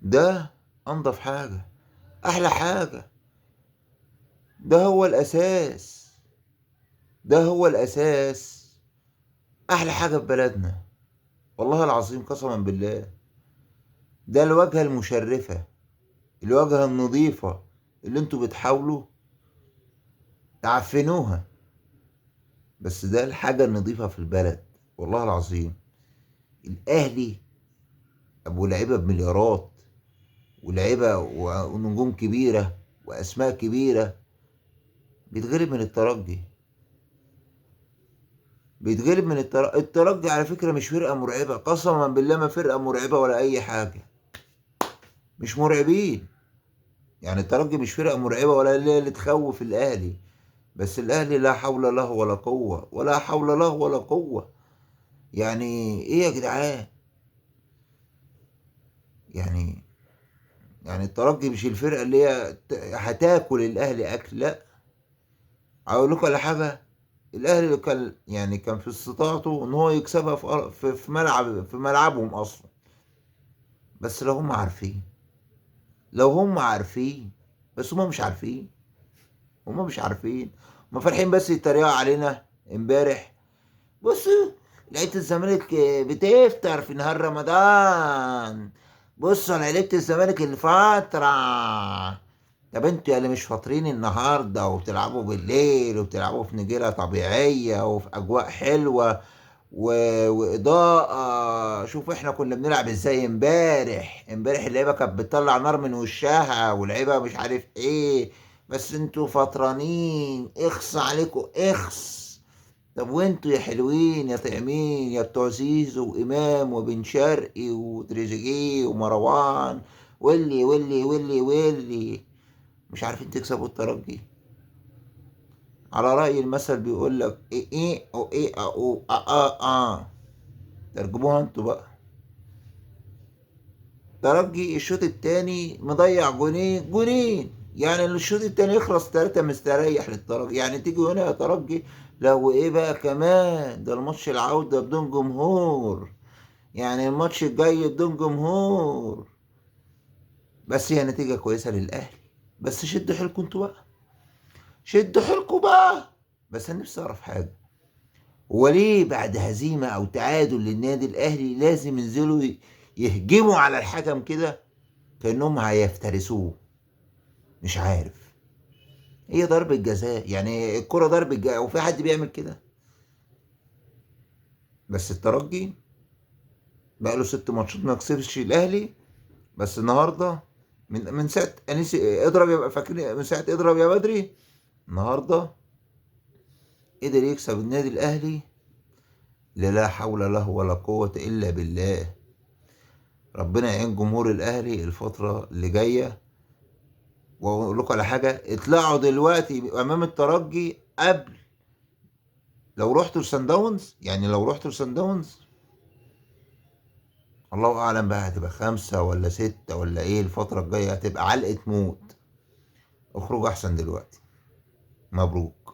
ده انضف حاجة، احلى حاجة. ده هو الاساس، ده هو الاساس. احلى حاجة في بلدنا، والله العظيم قسما بالله. ده الواجهة المشرفة، الواجهة النظيفة اللي انتوا بتحاولوا تعفنوها. بس ده الحاجة النظيفة في البلد، والله العظيم. الأهلي أبو لعيبة بمليارات، ولعيبة ونجوم كبيرة وأسماء كبيرة، بيتغلب من الترجي. بيتغلب من الترجي على فكرة مش فرقة مرعبة، قسما بالله ما فرقة مرعبة ولا أي حاجة. مش مرعبين. يعني الترجي مش فرقة مرعبة ولا اللي تخوف الأهلي. بس الأهلي لا حول له ولا قوة، ولا حول له ولا قوة. يعني إيه يا جدعان؟ يعني يعني الترجي مش الفرقة اللي هي هتاكل الأهلي أكل، لا. أقول لكم على حاجة. الأهلي كان يعني كان في استطاعته إن هو يكسبها في ملعبهم أصلا. بس لو هم عارفين، لو هم عارفين. بس هم مش عارفين. هم مش عارفين. هم فرحين بس يتريقوا علينا امبارح. بصوا، لعيبة الزمالك بتفطر في نهار رمضان. بصوا على لعيبة الزمالك الفترة. طب انتوا يا اللي مش فاطرين النهارده وبتلعبوا بالليل وبتلعبوا في نجيلة طبيعية وفي أجواء حلوة وإضاءة. شوف احنا كنا بنلعب ازاي امبارح. امبارح اللعيبة كانت بتطلع نار من وشها، واللعيبة مش عارف ايه. بس انتوا فطرانين، اخص عليكم اخص. طب وانتوا يا حلوين يا طعمين يا بتوع زيزو وامام وبن شرقي وتريزيجيه ومروان، واللي مش عارفين تكسبوا الترجي. على رأي المثل بيقول لك ايه ايه او ايه او ترجموها انتوا بقى. ترجي الشوط التاني مضيع جونين. يعني الشوط التاني يخلص 3 مستريح للترجي. يعني تيجي هنا يا ترجي، لو ايه بقى كمان ده الماتش العودة بدون جمهور. يعني الماتش الجاي بدون جمهور. بس هي نتيجة كويسة للأهلي. بس شدوا حيلكم انتوا بقى، شدوا حيلكم بقى. بس انا نفسي اعرف حاجة. هو ليه بعد هزيمة او تعادل للنادي الاهلي لازم ينزلوا يهجموا على الحكم كده كأنهم هيفترسوه؟ مش عارف. هي ضربة جزاء، يعني الكرة ضربة جزاء وفي حد بيعمل كده؟ بس الترجي بقاله 6 ماتشات ما كسبش الاهلي. بس النهارده، من ساعة انيس اضرب يبقى فاكرين، من ساعة اضرب يا بدري، النهارده قدر يكسب النادي الاهلي. لا حول له ولا قوة الا بالله. ربنا يعين جمهور الاهلي الفترة اللي جاية. واقول لكم على حاجة، اطلعوا دلوقتي امام الترجي قبل. لو رحتوا لسان داونز، يعني لو رحتوا لسان داونز، الله اعلم بقى هتبقى 5 ولا 6 ولا ايه. الفترة الجاية هتبقى علقة موت. اخرجوا احسن دلوقتي. مبروك.